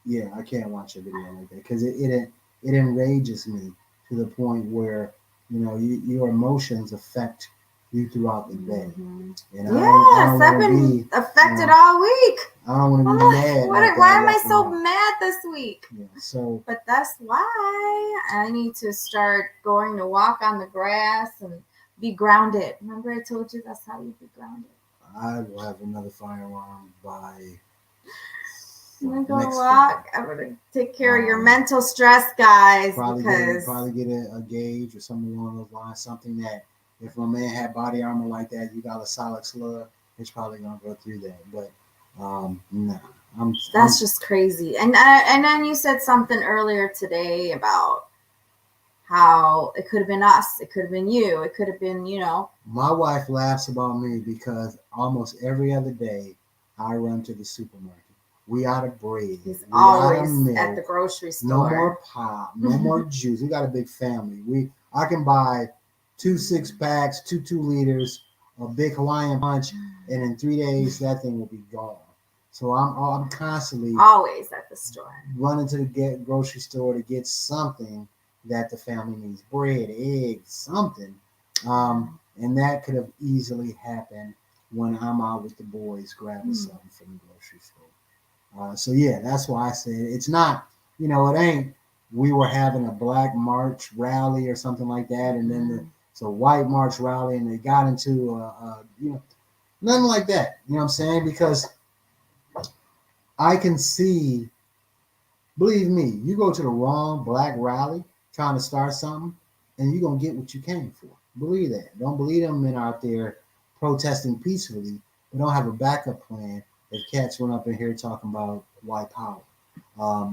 Yeah, I can't watch a video like that because it enrages me to the point where your emotions affect you throughout the day. And I've been affected all week. I don't want to be mad. Why am I so mad this week? Yeah, but that's why I need to start going to walk on the grass and be grounded. Remember I told you that's how you be grounded. I will have another firearm by I'm going to walk. I'm going to take care of your mental stress, guys. Probably get a gauge or something along those lines. Something that if a man had body armor like that, you got a solid slug, it's probably going to go through that. But nah. That's just crazy. And then you said something earlier today about how it could have been us. It could have been you. It could have been, My wife laughs about me because almost every other day I run to the supermarket. We out of bread. He's always milk, at the grocery store. No more pop. No more juice. We got a big family. I can buy 2 6-packs, 2 liters, a big Hawaiian punch, and in 3 days that thing will be gone. So I'm constantly always at the store, running to the grocery store to get something that the family needs: bread, eggs, something. And that could have easily happened when I'm out with the boys grabbing something from the grocery store. So yeah, that's why I said it's not it ain't we were having a black march rally or something like that, and then it's a white march rally, and they got into nothing like that. You know what I'm saying? Because I can see, believe me, you go to the wrong black rally trying to start something, and you're gonna get what you came for. Believe that. Don't believe them men out there protesting peacefully, but don't have a backup plan if cats run up in here talking about white power.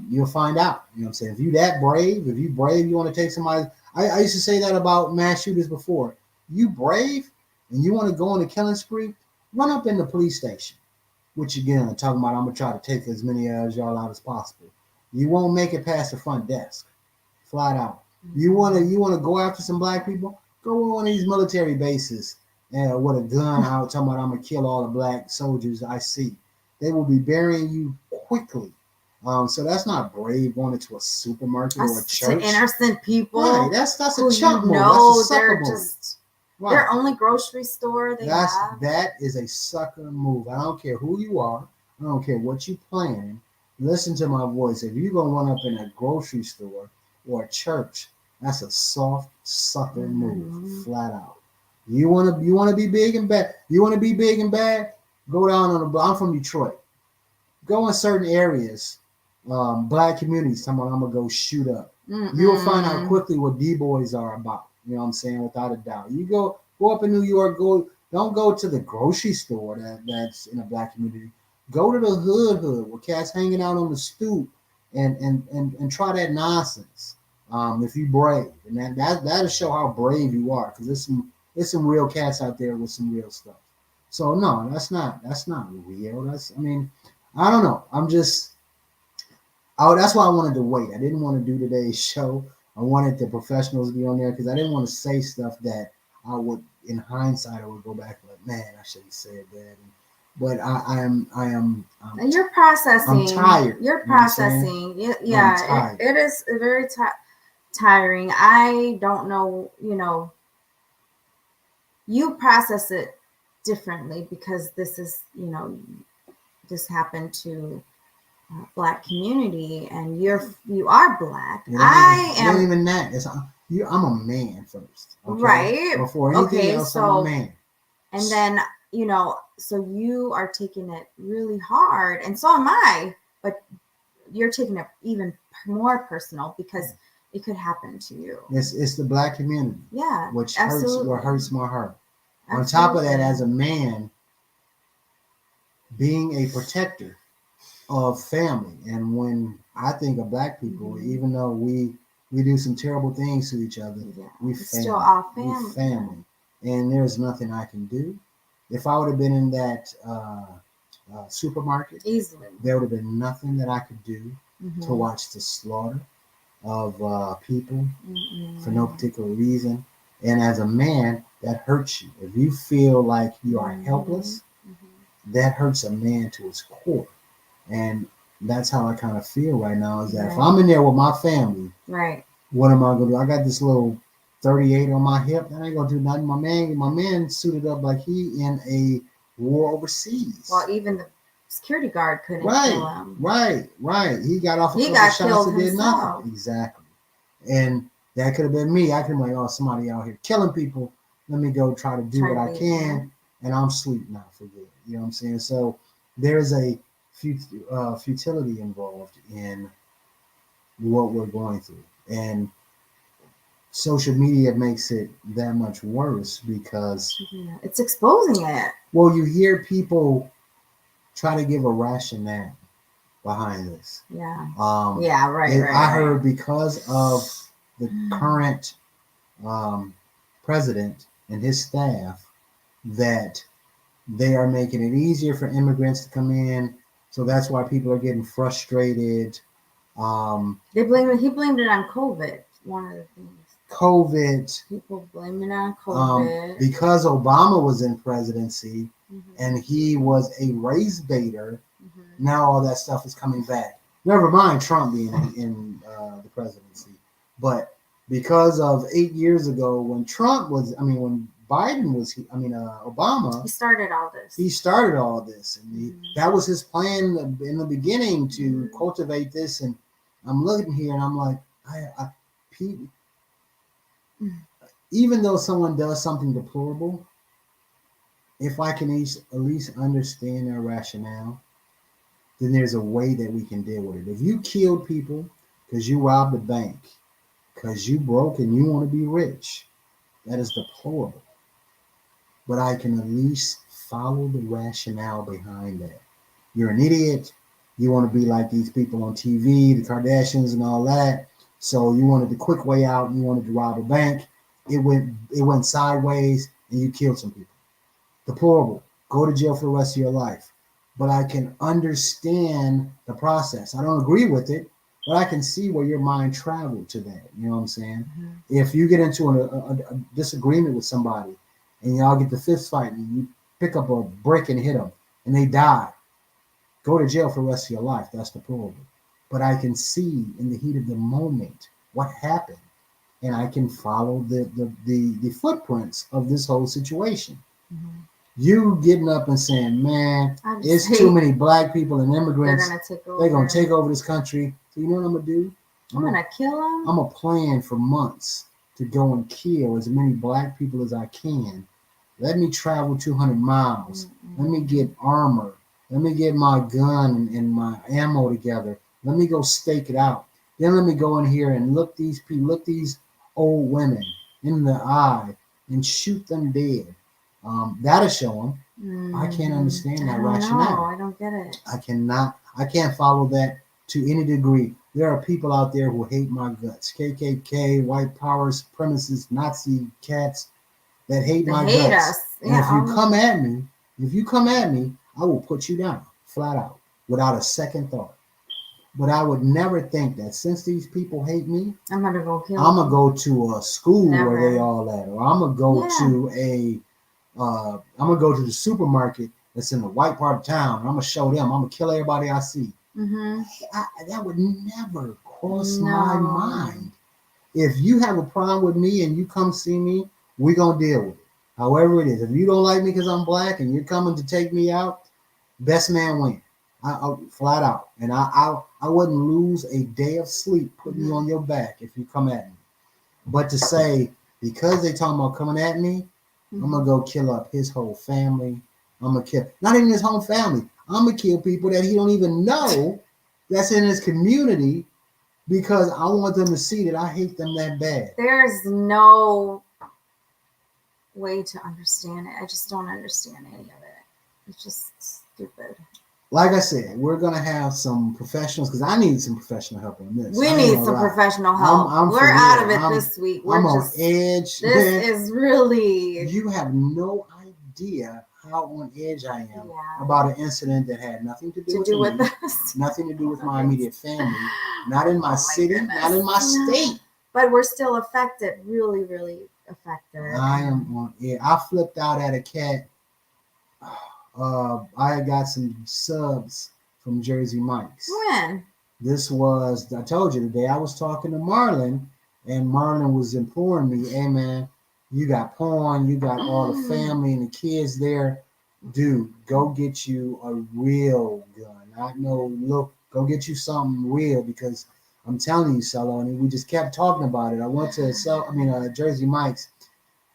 You'll find out. You know what I'm saying? If you that brave, if you brave, you want to take somebody. I used to say that about mass shooters before. You brave and you want to go on a killing spree, run up in the police station. Which again, I'm talking about, I'm gonna try to take as many of y'all out as possible. You won't make it past the front desk, flat out. You wanna go after some black people? Go on one of these military bases and with a gun out, talking about I'm gonna kill all the black soldiers I see. They will be burying you quickly. So that's not brave going into a supermarket or a church. To innocent people, right? That's a chump move. That's a sucker move. Right. Their only grocery store that is a sucker move. I don't care who you are. I don't care what you planning. Listen to my voice. If you're gonna run up in a grocery store or a church, that's a soft sucker move, flat out. You wanna be big and bad. You wanna be big and bad? Go down on the. I'm from Detroit. Go in certain areas, black communities. I'm gonna go shoot up. You'll find out quickly what D-boys are about. You know what I'm saying? Without a doubt. You go up in New York, don't go to the grocery store that's in a black community. Go to the hood where cats hanging out on the stoop and try that nonsense. If you brave. And that'll show how brave you are, because there's some real cats out there with some real stuff. So no, that's not real. I don't know. That's why I wanted to wait. I didn't want to do today's show. I wanted the professionals to be on there because I didn't want to say stuff that I would, in hindsight, I would go back like, man, I should have said that. But I am. And you're processing. I'm tired. You're processing. Yeah, it is very tiring. I don't know. You process it differently because this is, this happened to black community, and you are black. I am even that. I'm a man first, okay? Right? Before anything else, I'm a man. And then so you are taking it really hard, and so am I. But you're taking it even more personal because it could happen to you. It's the black community, which hurts my heart. Absolutely. On top of that, as a man, being a protector of family, and when I think of black people, even though we do some terrible things to each other, we still our family. We family, and there's nothing I can do. If I would have been in that supermarket, easily, there would have been nothing that I could do to watch the slaughter of people for no particular reason. And as a man, that hurts you. If you feel like you are helpless, that hurts a man to his core. And that's how I kind of feel right now, is that if I'm in there with my family, what am I going to do? I got this little 38 on my hip. That ain't going to do nothing. My man suited up like he in a war overseas. Well, even the security guard couldn't kill him. Right. He got off a couple shots and did nothing. Exactly. And that could have been me. I could have been like, oh, somebody out here killing people. Let me go try to do what I can. And I'm sweet now for good. You know what I'm saying? So there's a futility involved in what we're going through, and social media makes it that much worse because it's exposing it. Well, you hear people try to give a rationale behind this. I heard because of the current president and his staff that they are making it easier for immigrants to come in. So that's why people are getting frustrated. He blamed it on COVID. One of the things. COVID. People blaming it on COVID. Because Obama was in presidency and he was a race baiter. Now all that stuff is coming back. Never mind Trump being in the presidency. But because of 8 years ago when Biden was, Obama. He started all this. And that was his plan in the beginning to cultivate this and I'm looking here and I'm like, even though someone does something deplorable, if I can at least understand their rationale, then there's a way that we can deal with it. If you killed people because you robbed a bank, because you broke and you want to be rich, that is deplorable. But I can at least follow the rationale behind that. You're an idiot. You want to be like these people on TV, the Kardashians and all that. So you wanted the quick way out and you wanted to rob a bank. It went sideways and you killed some people. Deplorable. Go to jail for the rest of your life. But I can understand the process. I don't agree with it, but I can see where your mind traveled to that. You know what I'm saying? Mm-hmm. If you get into a disagreement with somebody and y'all get the fist fight and you pick up a brick and hit them and they die, go to jail for the rest of your life. That's deplorable. But I can see in the heat of the moment what happened, and I can follow the footprints of this whole situation. Mm-hmm. You getting up and saying, man, it's too many black people and immigrants. They're going to take over this country. So you know what I'm going to do? I'm going to kill them. I'm going to plan for months to go and kill as many black people as I can. Let me travel 200 miles. Mm-hmm. Let me get armor. Let me get my gun and my ammo together. Let me go stake it out. Then let me go in here and look these old women in the eye and shoot them dead. That'll show them. Mm-hmm. I can't understand that rationale. I don't get it. I can't follow that to any degree. There are people out there who hate my guts. KKK, white power supremacists, Nazi cats that hate my guts. Us. And if you come at me, I will put you down, flat out, without a second thought. But I would never think that since these people hate me, I'm gonna go kill them. I'm gonna go to a school where they all at, or I'm gonna go to I'm gonna go to the supermarket that's in the white part of town, and I'm gonna show them. I'm gonna kill everybody I see. Mm-hmm. That would never cross my mind. If you have a problem with me and you come see me, we're gonna deal with it. However it is. If you don't like me because I'm black and you're coming to take me out, best man win. I flat out. And I wouldn't lose a day of sleep putting you on your back if you come at me. But to say, because they talking about coming at me, I'm going to go kill up his whole family. I'm going to kill, not even his whole family. I'm going to kill people that he don't even know that's in his community because I want them to see that I hate them that bad. There's no way to understand it. I just don't understand any of it. It's just stupid. Like I said, we're going to have some professionals because I need some professional help on this. We need some professional help. We're out of it this week. I'm on edge. This is really... You have no idea how on edge I am about an incident that had nothing to do with us. Nothing to do with my immediate family. Not in my city. Not in my state. But we're still affected. Really, really affected. I am on edge. I flipped out at a cat. I got some subs from Jersey Mike's. When? This was, I told you, the day I was talking to Marlon, and Marlon was imploring me, hey man, you got porn, you got all the family and the kids there. Dude, go get you a real gun. Go get you something real because I'm telling you, Cello, and we just kept talking about it. I went to Jersey Mike's,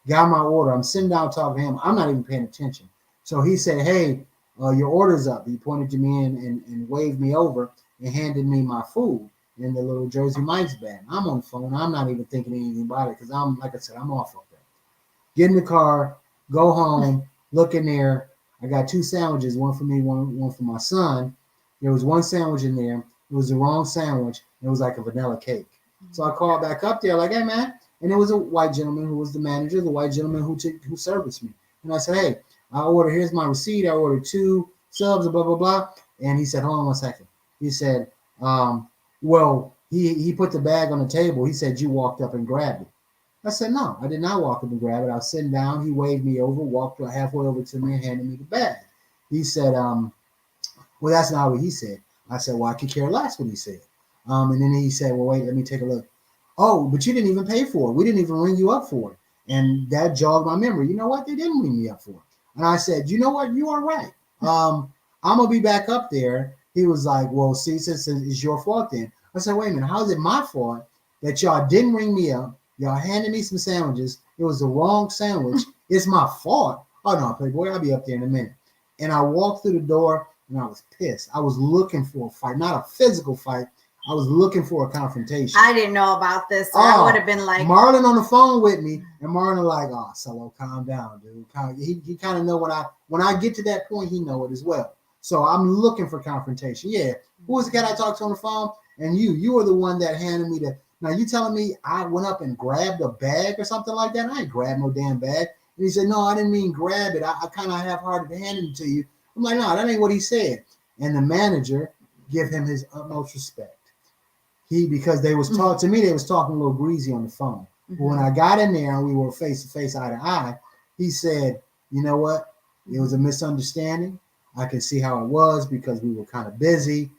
got my order. I'm sitting down talking to him. I'm not even paying attention. So he said, hey, your order's up. He pointed to me and waved me over and handed me my food in the little Jersey Mike's bag. I'm on the phone. I'm not even thinking anything about it because I'm off of that. Get in the car, go home, look in there. I got 2 sandwiches, one for me, one for my son. There was one sandwich in there. It was the wrong sandwich. It was like a vanilla cake. So I called back up there like, hey, man. And it was a white gentleman who was the manager, the white gentleman who serviced me. And I said, hey, here's my receipt. I ordered 2 subs, blah, blah, blah. And he said, hold on one second. He said, he put the bag on the table. He said, you walked up and grabbed it. I said, no, I did not walk up and grab it. I was sitting down. He waved me over, walked halfway over to me and handed me the bag. He said, well, that's not what he said. I said, well, I could care less what he said. And then he said, well, wait, let me take a look. Oh, but you didn't even pay for it. We didn't even ring you up for it. And that jogged my memory. You know what? They didn't ring me up for it. And I said, you know what? You are right. I'm going to be back up there. He was like, well, see, since it's your fault then, I said, wait a minute, how is it my fault that y'all didn't ring me up? Y'all handed me some sandwiches. It was the wrong sandwich. It's my fault. Oh no, Playboy, I'll be up there in a minute. And I walked through the door and I was pissed. I was looking for a fight, not a physical fight. I was looking for a confrontation. I didn't know about this. So I would have been like Marlon on the phone with me, and Marlon like, oh, Solo, calm down, dude. He kind of know when I get to that point, he know it as well. So I'm looking for confrontation. Yeah, who was the cat I talked to on the phone? And you were the one that handed me the. Now you telling me I went up and grabbed a bag or something like that? I ain't grabbed no damn bag. And he said, no, I didn't mean grab it. I kind of half-hearted handed it to you. I'm like, no, that ain't what he said. And the manager give him his utmost respect. Because they was talking to me, they was talking a little greasy on the phone. But when I got in there and we were face to face, eye to eye, he said, you know what? It was a misunderstanding. I can see how it was because we were kind of busy.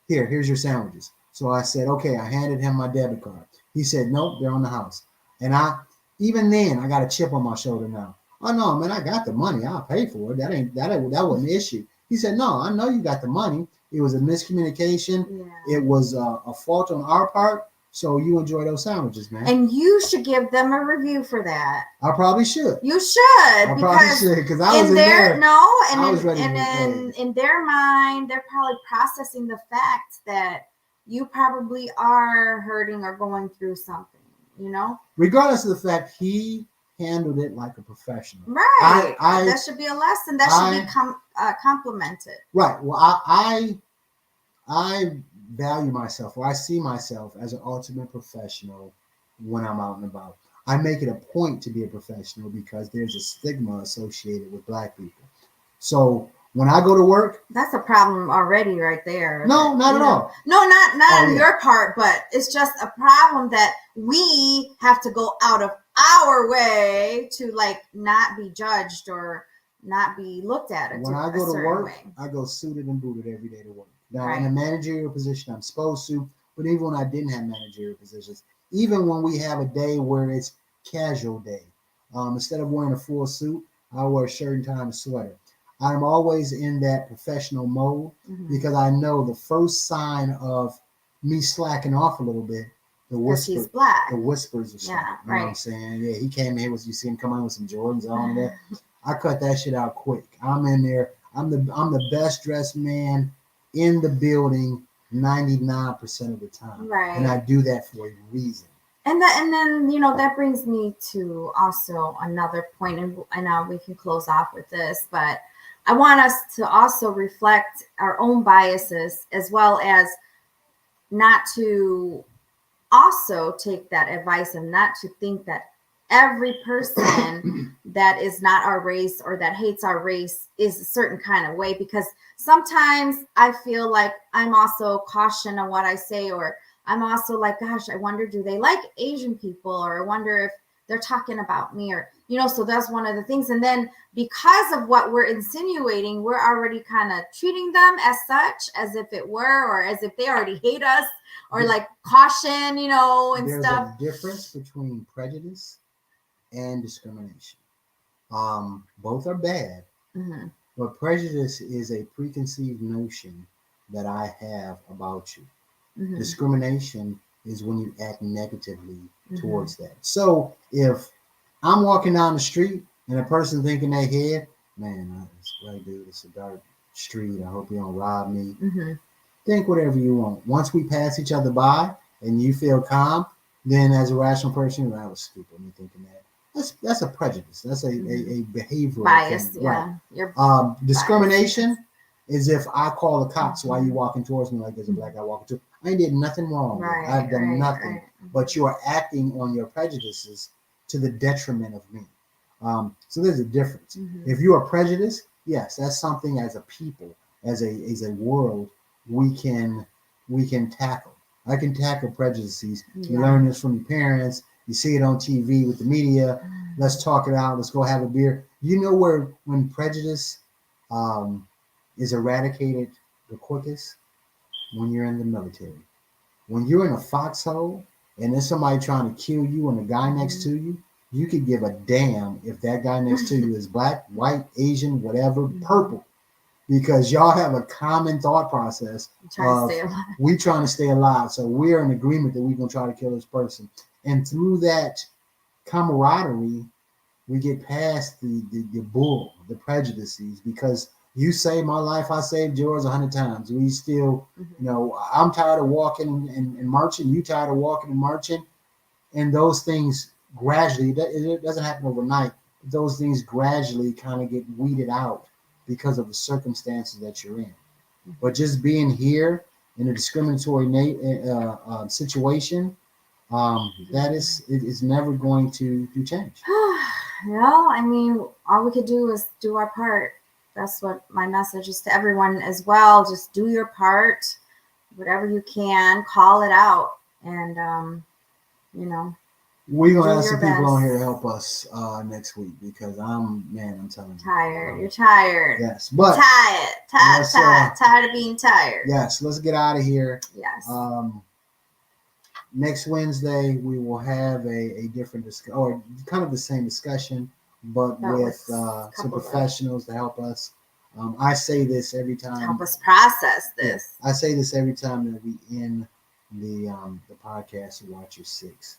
Here's your sandwiches. So I said, okay, I handed him my debit card. He said, nope, they're on the house. And even then, I got a chip on my shoulder now. Oh no, man, I got the money. I'll pay for it. That wasn't the issue. He said, no, I know you got the money. It was a miscommunication. Yeah. It was a fault on our part. So you enjoy those sandwiches, man. And you should give them a review for that. I probably should. You should. Because I was in there. No, and in their mind, they're probably processing the fact that you probably are hurting or going through something, you know? Regardless of the fact he handled it like a professional. Right. That should be a lesson. That should be complimented. Right. Well, I value myself, or I see myself as an ultimate professional when I'm out and about. I make it a point to be a professional because there's a stigma associated with Black people. So when I go to work, that's a problem already right there. No, not at all. No, not on your part, but it's just a problem that we have to go out of our way to like not be judged or not be looked at. When I go to work, I go suited and booted every day to work. Now, in a managerial position, I'm supposed to, but even when I didn't have managerial positions, even when we have a day where it's casual day, instead of wearing a full suit, I wear a shirt and tie and a sweater. I'm always in that professional mode because I know the first sign of me slacking off a little bit, the whispers are starting. Yeah, you know what I'm saying? Yeah, he came in, you see him come on with some Jordans on and that. I cut that shit out quick. I'm in there. I'm the best dressed man in the building 99% of the time. Right. And I do that for a reason. And then, you know, that brings me to also another point, and now we can close off with this, but I want us to also reflect our own biases as well as not to also take that advice and not to think that every person that is not our race or that hates our race is a certain kind of way, because sometimes I feel like I'm also caution on what I say, or I'm also like, gosh, I wonder, do they like Asian people? Or I wonder if they're talking about me, or, you know, so that's one of the things. And then because of what we're insinuating, we're already kind of treating them as such, as if it were, or as if they already hate us, or like caution, you know, and stuff. There's a difference between prejudice and discrimination. Both are bad, but prejudice is a preconceived notion that I have about you. Discrimination is when you act negatively towards that. So if I'm walking down the street and a person thinking in their head, man, this white dude, it's a dark street, I hope you don't rob me. Think whatever you want. Once we pass each other by and you feel calm, then as a rational person, I was stupid me thinking that. That's a prejudice. That's a behavioral bias. Thing. Right. Discrimination is if I call the cops while you walking towards me like there's a black guy walking to. I ain't did nothing wrong. I've done nothing. But you are acting on your prejudices to the detriment of me. So there's a difference. If you are prejudiced, yes, that's something as a people, as a world, we can tackle. I can tackle prejudices. You learn this from your parents. You see it on TV with the media. Let's talk it out. Let's go have a beer. You know when prejudice is eradicated the quickest? When you're in the military. When you're in a foxhole and there's somebody trying to kill you and the guy next to you, you could give a damn if that guy next to you is black, white, Asian, whatever, purple. because y'all have a common thought process of we trying to stay alive. So we're in agreement that we're going to try to kill this person. And through that camaraderie, we get past the bull, the prejudices, because you saved my life, I saved yours 100 times. We still, I'm tired of walking and marching. You tired of walking and marching. And those things gradually, it doesn't happen overnight. Those things gradually kind of get weeded out because of the circumstances that you're in. But just being here in a discriminatory situation, that is never going to change. Well, I mean, all we could do is do our part. That's what my message is to everyone as well. Just do your part, whatever you can, call it out, and we're gonna have some people on here to help us next week, because I'm telling you, tired. You're tired. Yes, but tired of being tired. Yes, let's get out of here. Yes. Next Wednesday we will have a different discussion, or kind of the same discussion, but with some professionals to help us. I say this every time. Help us process this. Yeah, I say this every time that we end the podcast. Watch your six.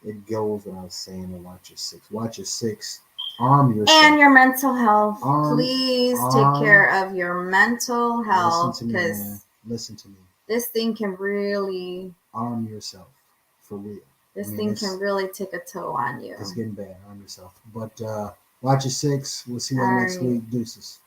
It goes without saying to watch your six. Watch your six. Arm yourself. And your mental health. Please take care of your mental health. Listen to me. This thing can really arm yourself for real. This thing can really take a toll on you. It's getting bad. Arm yourself. But watch your six. We'll see you next week. Deuces.